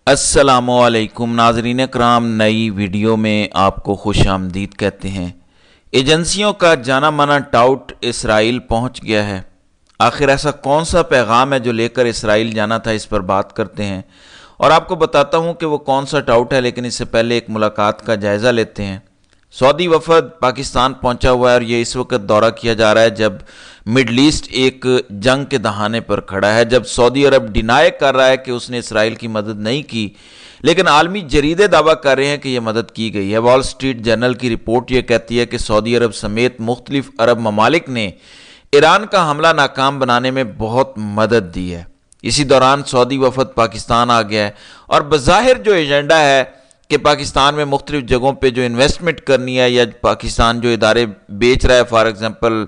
अस्सलामु अलैकुम नाज़रीन कराम, नई वीडियो में आपको खुश आमदीद कहते हैं। एजेंसियों का जाना माना टाउट इसराइल पहुंच गया है। आखिर ऐसा कौन सा पैगाम है जो लेकर इसराइल जाना था, इस पर बात करते हैं और आपको बताता हूं कि वो कौन सा टाउट है। लेकिन इससे पहले एक मुलाकात का जायज़ा लेते हैं। सऊदी वफद पाकिस्तान पहुंचा हुआ है और ये इस वक्त दौरा किया जा रहा है जब मिडल ईस्ट एक जंग के दहाने पर खड़ा है, जब सऊदी अरब डिनाई कर रहा है कि उसने इसराइल की मदद नहीं की, लेकिन आलमी जरीदे दावा कर रहे हैं कि यह मदद की गई है। वॉल स्ट्रीट जर्नल की रिपोर्ट यह कहती है कि सऊदी अरब समेत मुख्तलिफ अरब ममालिक ने ईरान का हमला नाकाम बनाने में बहुत मदद दी है। इसी दौरान सऊदी वफद पाकिस्तान आ गया है और बज़ाहिर जो एजेंडा है कि पाकिस्तान में मुख्तलिफ जगहों पे जो इन्वेस्टमेंट करनी है या पाकिस्तान जो इदारे बेच रहा है, फॉर एग्जांपल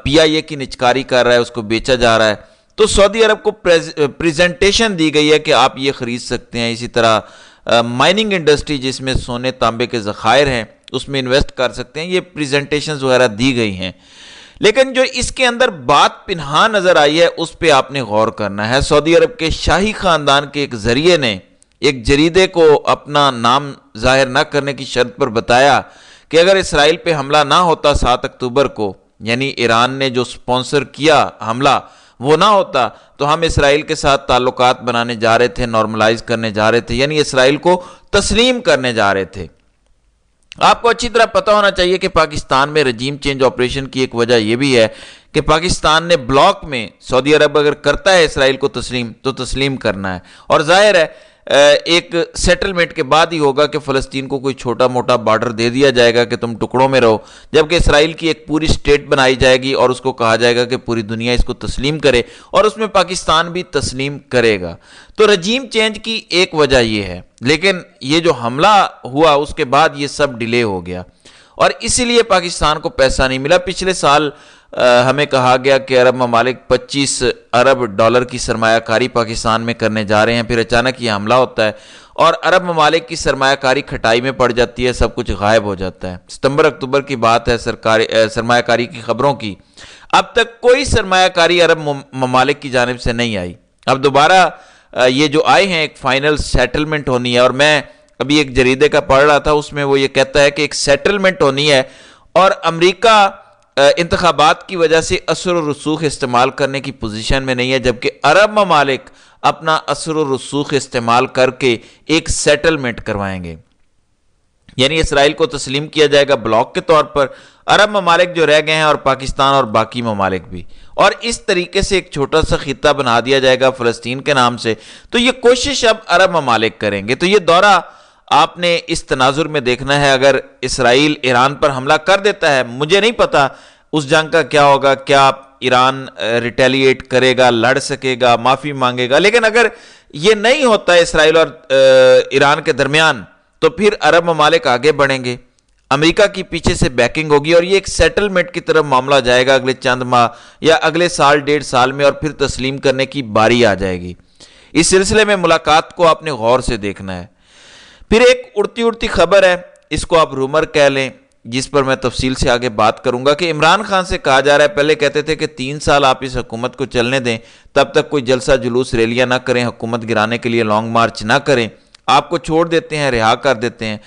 PIA की निचकारी कर रहा है, उसको बेचा जा रहा है, तो सऊदी अरब को प्रेजेंटेशन दी गई है कि आप ये ख़रीद सकते हैं। इसी तरह माइनिंग इंडस्ट्री जिसमें सोने तांबे के ज़खायर हैं उसमें इन्वेस्ट कर सकते हैं, ये प्रेजेंटेशन वगैरह दी गई हैं। लेकिन जो इसके अंदर बात पिन्हा नज़र आई है उस पर आपने गौर करना है। सऊदी अरब के शाही ख़ानदान के एक ज़रिए ने एक जरीदे को अपना नाम जाहिर न करने की शर्त पर बताया कि अगर इसराइल पे हमला ना होता 7 अक्टूबर को, यानी ईरान ने जो स्पॉन्सर किया हमला वो ना होता, तो हम इसराइल के साथ ताल्लुकात बनाने जा रहे थे, नॉर्मलाइज करने जा रहे थे, यानी इसराइल को तस्लीम करने जा रहे थे। आपको अच्छी तरह पता होना चाहिए कि पाकिस्तान में रजीम चेंज ऑपरेशन की एक वजह यह भी है कि पाकिस्तान ने ब्लॉक में सऊदी अरब अगर करता है इसराइल को तस्लीम तो तस्लीम करना है, और जाहिर है एक सेटलमेंट के बाद ही होगा कि फ़लस्तीन को कोई छोटा मोटा बॉर्डर दे दिया जाएगा कि तुम टुकड़ों में रहो, जबकि इसराइल की एक पूरी स्टेट बनाई जाएगी और उसको कहा जाएगा कि पूरी दुनिया इसको तस्लीम करे और उसमें पाकिस्तान भी तस्लीम करेगा। तो रजीम चेंज की एक वजह यह है, लेकिन ये जो हमला हुआ उसके बाद ये सब डिले हो गया और इसीलिए पाकिस्तान को पैसा नहीं मिला। पिछले साल हमें कहा गया कि अरब ममालिक 25 अरब डॉलर की सरमायाकारी पाकिस्तान में करने जा रहे हैं, फिर अचानक ये हमला होता है और अरब ममालिक की सरमायाकारी खटाई में पड़ जाती है, सब कुछ गायब हो जाता है। सितंबर अक्टूबर की बात है सरमायाकारी की खबरों की, अब तक कोई सरमायाकारी अरब ममालिक की जानिब से नहीं आई। अब दोबारा ये जो आए हैं एक फाइनल सेटलमेंट होनी है, और मैं अभी एक जरीदे का पढ़ रहा था उसमें वो ये कहता है कि एक सेटलमेंट होनी है और अमेरिका इंतखाबात की वजह से असर और रसूख इस्तेमाल करने की पोजीशन में नहीं है, जबकि अरब ममालिक अपना असर और रसूख इस्तेमाल करके एक सेटलमेंट करवाएंगे, यानी इसराइल को तस्लीम किया जाएगा ब्लॉक के तौर पर, अरब ममालिक जो रह गए हैं और पाकिस्तान और बाकी ममालिक भी, और इस तरीके से एक छोटा सा खिता बना दिया जाएगा फ़लस्तीन के नाम से। तो ये कोशिश अब अरब ममालिक करेंगे। तो ये दौरा आपने इस तनाजुर में देखना है। अगर इसराइल ईरान पर हमला कर देता है, मुझे नहीं पता उस जंग का क्या होगा, क्या ईरान रिटेलिएट करेगा, लड़ सकेगा, माफ़ी मांगेगा, लेकिन अगर ये नहीं होता इसराइल और ईरान के दरमियान तो फिर अरब ममालिक आगे बढ़ेंगे, अमेरिका की पीछे से बैकिंग होगी और ये एक सेटलमेंट की तरफ मामला जाएगा अगले चंद माह या अगले साल 1.5 साल में, और फिर तस्लीम करने की बारी आ जाएगी। इस सिलसिले में मुलाकात को आपने गौर से देखना है। फिर एक उड़ती उड़ती खबर है, इसको आप रूमर कह लें, जिस पर मैं तफसील से आगे बात करूंगा, कि इमरान खान से कहा जा रहा है, पहले कहते थे कि 3 साल आप इस हुकूमत को चलने दें, तब तक कोई जलसा जुलूस रैलियां ना करें, हुकूमत गिराने के लिए लॉन्ग मार्च ना करें, आपको छोड़ देते हैं, रिहा कर देते हैं।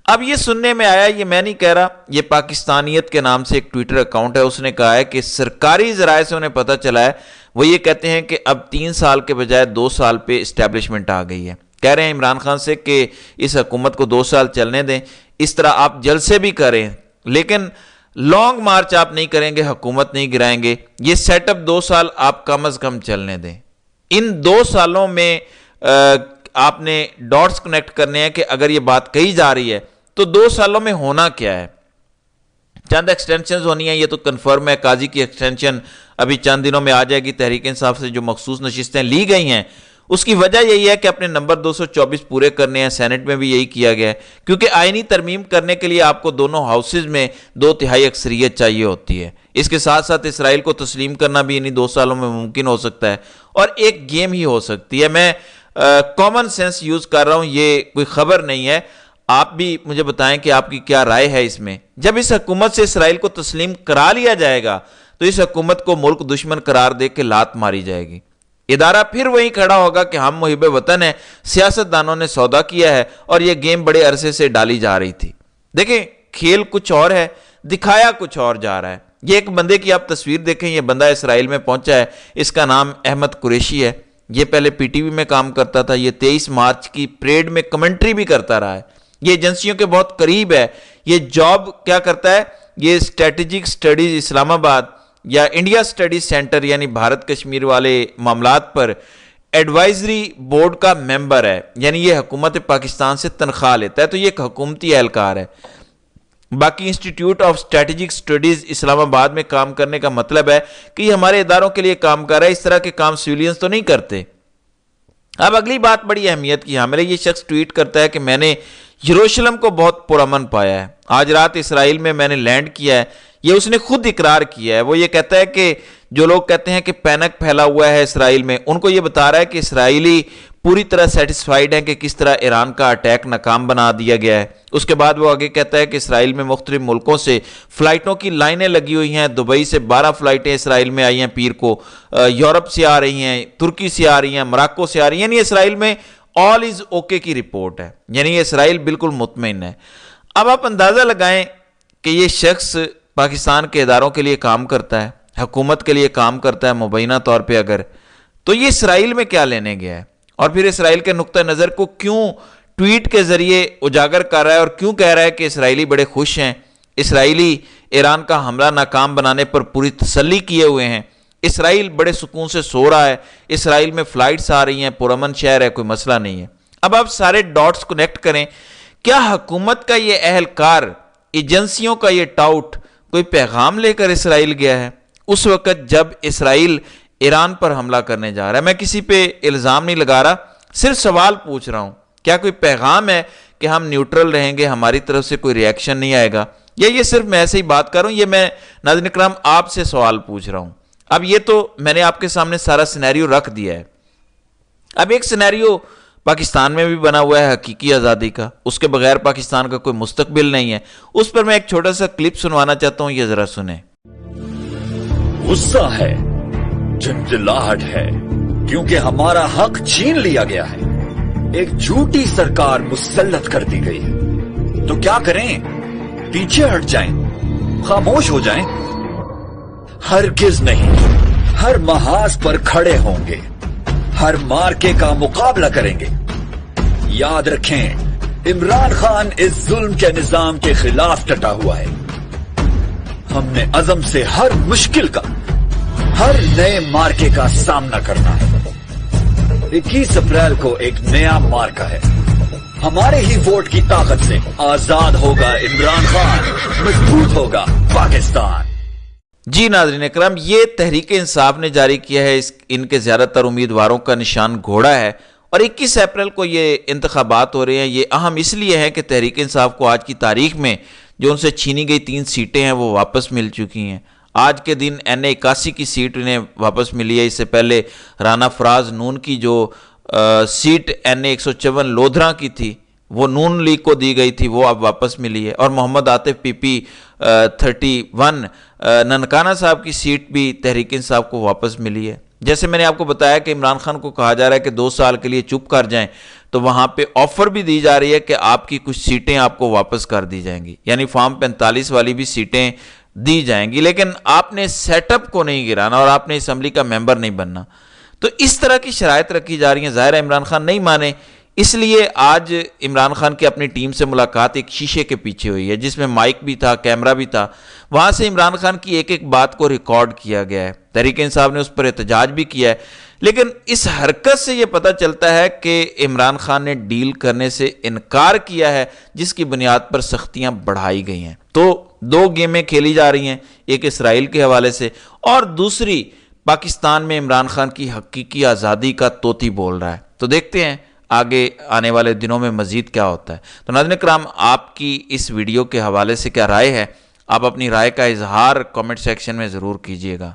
अब ये सुनने में आया, ये मैं नहीं कह रहा, ये पाकिस्तानियत के नाम से एक ट्विटर अकाउंट है, उसने कहा है कि सरकारी ज़राए से उन्हें पता चला है, वो ये कहते हैं कि अब 3 साल के बजाय 2 साल पे इस्टेब्लिशमेंट आ गई है। कह रहे हैं इमरान खान से कि इस हुकूमत को 2 साल चलने दें, इस तरह आप जलसे भी करें लेकिन लॉन्ग मार्च आप नहीं करेंगे, हुकूमत नहीं गिराएंगे, ये सेटअप 2 साल आप कम अज कम चलने दें। इन 2 सालों में आपने डॉट्स कनेक्ट करने हैं कि अगर ये बात कही जा रही है तो 2 सालों में होना क्या है। चंद एक्सटेंशन होनी है, ये तो कन्फर्म है, काजी की एक्सटेंशन अभी चंद दिनों में आ जाएगी। तहरीक इंसाफ से जो मखसूस नशिस्तें ली गई हैं उसकी वजह यही है कि अपने नंबर 224 पूरे करने हैं। सेनेट में भी यही किया गया है, क्योंकि आईनी तरमीम करने के लिए आपको दोनों हाउसेज में 2/3 अक्सरियत चाहिए होती है। इसके साथ साथ इसराइल को तस्लीम करना भी इन्हीं 2 सालों में मुमकिन हो सकता है और एक गेम ही हो सकती है। मैं कॉमन सेंस यूज कर रहा हूं, ये कोई खबर नहीं है। आप भी मुझे बताएं कि आपकी क्या राय है इसमें। जब इस हुकूमत से इसराइल को तस्लीम करा लिया जाएगा तो इस हुकूमत को मुल्क दुश्मन करार दे के लात मारी जाएगी। ادارہ پھر وہیں کھڑا ہوگا کہ ہم محب وطن ہیں، سیاستدانوں نے سودا کیا ہے اور یہ گیم بڑے عرصے سے ڈالی جا رہی تھی۔ دیکھیں کھیل کچھ اور ہے، دکھایا کچھ اور جا رہا ہے۔ یہ ایک بندے کی آپ تصویر دیکھیں، یہ بندہ اسرائیل میں پہنچا ہے، اس کا نام احمد قریشی ہے۔ یہ پہلے پی ٹی وی میں کام کرتا تھا، یہ 23 مارچ کی پریڈ میں کمنٹری بھی کرتا رہا ہے، یہ ایجنسیوں کے بہت قریب ہے۔ یہ جاب کیا کرتا ہے؟ یہ اسٹریٹجک سٹڈیز اسلام آباد یا انڈیا سٹڈیز سینٹر یعنی بھارت کشمیر والے معاملات پر ایڈوائزری بورڈ کا ممبر ہے، یعنی یہ حکومت پاکستان سے تنخواہ لیتا ہے، تو یہ ایک حکومتی اہلکار ہے۔ باقی انسٹیٹیوٹ آف اسٹریٹجک سٹڈیز اسلام آباد میں کام کرنے کا مطلب ہے کہ یہ ہمارے اداروں کے لیے کام کر رہا ہے، اس طرح کے کام سویلینز تو نہیں کرتے۔ اب اگلی بات بڑی اہمیت کی حامل ہے۔ یہ شخص ٹویٹ کرتا ہے کہ میں نے یروشلم کو بہت پرامن پایا ہے، آج رات اسرائیل میں میں نے لینڈ کیا ہے۔ یہ اس نے خود اقرار کیا ہے۔ وہ یہ کہتا ہے کہ جو لوگ کہتے ہیں کہ پینک پھیلا ہوا ہے اسرائیل میں، ان کو یہ بتا رہا ہے کہ اسرائیلی پوری طرح سیٹسفائیڈ ہیں کہ کس طرح ایران کا اٹیک ناکام بنا دیا گیا ہے۔ اس کے بعد وہ آگے کہتا ہے کہ اسرائیل میں مختلف ملکوں سے فلائٹوں کی لائنیں لگی ہوئی ہیں، دبئی سے 12 فلائٹیں اسرائیل میں آئی ہیں پیر کو، یورپ سے آ رہی ہیں، ترکی سے آ رہی ہیں، مراکو سے آ رہی ہیں، یعنی اسرائیل میں آل از اوکے کی رپورٹ ہے، یعنی یہ اسرائیل بالکل مطمئن ہے۔ اب آپ اندازہ لگائیں کہ یہ شخص پاکستان کے اداروں کے لیے کام کرتا ہے، حکومت کے لیے کام کرتا ہے مبینہ طور پہ، اگر تو یہ اسرائیل میں کیا لینے گیا ہے، اور پھر اسرائیل کے نقطہ نظر کو کیوں ٹویٹ کے ذریعے اجاگر کر رہا ہے، اور کیوں کہہ رہا ہے کہ اسرائیلی بڑے خوش ہیں، اسرائیلی ایران کا حملہ ناکام بنانے پر پوری تسلی کیے ہوئے ہیں، اسرائیل بڑے سکون سے سو رہا ہے، اسرائیل میں فلائٹس آ رہی ہیں، پرامن شہر ہے، کوئی مسئلہ نہیں ہے۔ اب آپ سارے ڈاٹس کنیکٹ کریں، کیا حکومت کا یہ اہلکار، ایجنسیوں کا یہ ٹاؤٹ کوئی پیغام لے کر اسرائیل گیا ہے اس وقت جب اسرائیل ایران پر حملہ کرنے جا رہا ہے؟ میں کسی پہ الزام نہیں لگا رہا، صرف سوال پوچھ رہا ہوں، کیا کوئی پیغام ہے کہ ہم نیوٹرل رہیں گے، ہماری طرف سے کوئی ریاکشن نہیں آئے گا، یا یہ صرف میں ایسے ہی بات کر رہا ہوں؟ یہ میں ناظرین اکرام آپ سے سوال پوچھ رہا ہوں۔ اب یہ تو میں نے آپ کے سامنے سارا سینیریو رکھ دیا ہے۔ اب ایک سینیریو پاکستان میں بھی بنا ہوا ہے حقیقی آزادی کا، اس کے بغیر پاکستان کا کوئی مستقبل نہیں ہے، اس پر میں ایک چھوٹا سا کلپ سنوانا چاہتا ہوں، یہ ذرا سنیں۔ غصہ ہے، جھنجھلاہٹ ہے، کیونکہ ہمارا حق چھین لیا گیا ہے، ایک جھوٹی سرکار مسلط کر دی گئی ہے، تو کیا کریں؟ پیچھے ہٹ جائیں، خاموش ہو جائیں؟ ہرگز نہیں، ہر محاذ پر کھڑے ہوں گے، ہر مارکے کا مقابلہ کریں گے۔ یاد رکھیں، عمران خان اس ظلم کے نظام کے خلاف ڈٹا ہوا ہے۔ ہم نے عزم سے ہر مشکل کا، ہر نئے مارکے کا سامنا کرنا ہے۔ 21 اپریل کو ایک نیا مارکا ہے، ہمارے ہی ووٹ کی طاقت سے آزاد ہوگا عمران خان، مضبوط ہوگا پاکستان۔ جی ناظرین اکرام، یہ تحریک انصاف نے جاری کیا ہے، ان کے زیادہ تر امیدواروں کا نشان گھوڑا ہے، اور 21 اپریل کو یہ انتخابات ہو رہے ہیں۔ یہ اہم اس لیے ہے کہ تحریک انصاف کو آج کی تاریخ میں جو ان سے چھینی گئی 3 سیٹیں ہیں وہ واپس مل چکی ہیں۔ آج کے دن NA 81 کی سیٹ انہیں واپس ملی ہے، اس سے پہلے رانا فراز نون کی جو سیٹ NA 154 لودھراں کی تھی وہ نون لیگ کو دی گئی تھی، وہ اب واپس ملی ہے، اور محمد عاطف PP 31 ننکانہ صاحب کی سیٹ بھی تحریک انصاف کو واپس ملی ہے۔ جیسے میں نے آپ کو بتایا کہ عمران خان کو کہا جا رہا ہے کہ 2 سال کے لیے چپ کر جائیں، تو وہاں پہ آفر بھی دی جا رہی ہے کہ آپ کی کچھ سیٹیں آپ کو واپس کر دی جائیں گی، یعنی فارم 45 والی بھی سیٹیں دی جائیں گی، لیکن آپ نے سیٹ اپ کو نہیں گرانا اور آپ نے اسمبلی کا ممبر نہیں بننا۔ تو اس طرح کی شرائط رکھی جا رہی ہیں، ظاہر ہے عمران خان نہیں مانے، اس لیے آج عمران خان کی اپنی ٹیم سے ملاقات ایک شیشے کے پیچھے ہوئی ہے جس میں مائک بھی تھا، کیمرہ بھی تھا، وہاں سے عمران خان کی ایک ایک بات کو ریکارڈ کیا گیا ہے۔ تحریک انصاف نے اس پر احتجاج بھی کیا ہے، لیکن اس حرکت سے یہ پتہ چلتا ہے کہ عمران خان نے ڈیل کرنے سے انکار کیا ہے، جس کی بنیاد پر سختیاں بڑھائی گئی ہیں۔ تو 2 گیمیں کھیلی جا رہی ہیں، ایک اسرائیل کے حوالے سے اور دوسری پاکستان میں عمران خان کی حقیقی آزادی کا طوطی بول رہا ہے۔ تو دیکھتے ہیں آگے آنے والے دنوں میں مزید کیا ہوتا ہے۔ تو ناظرین کرام، آپ کی اس ویڈیو کے حوالے سے کیا رائے ہے؟ آپ اپنی رائے کا اظہار کامنٹ سیکشن میں ضرور کیجیے گا۔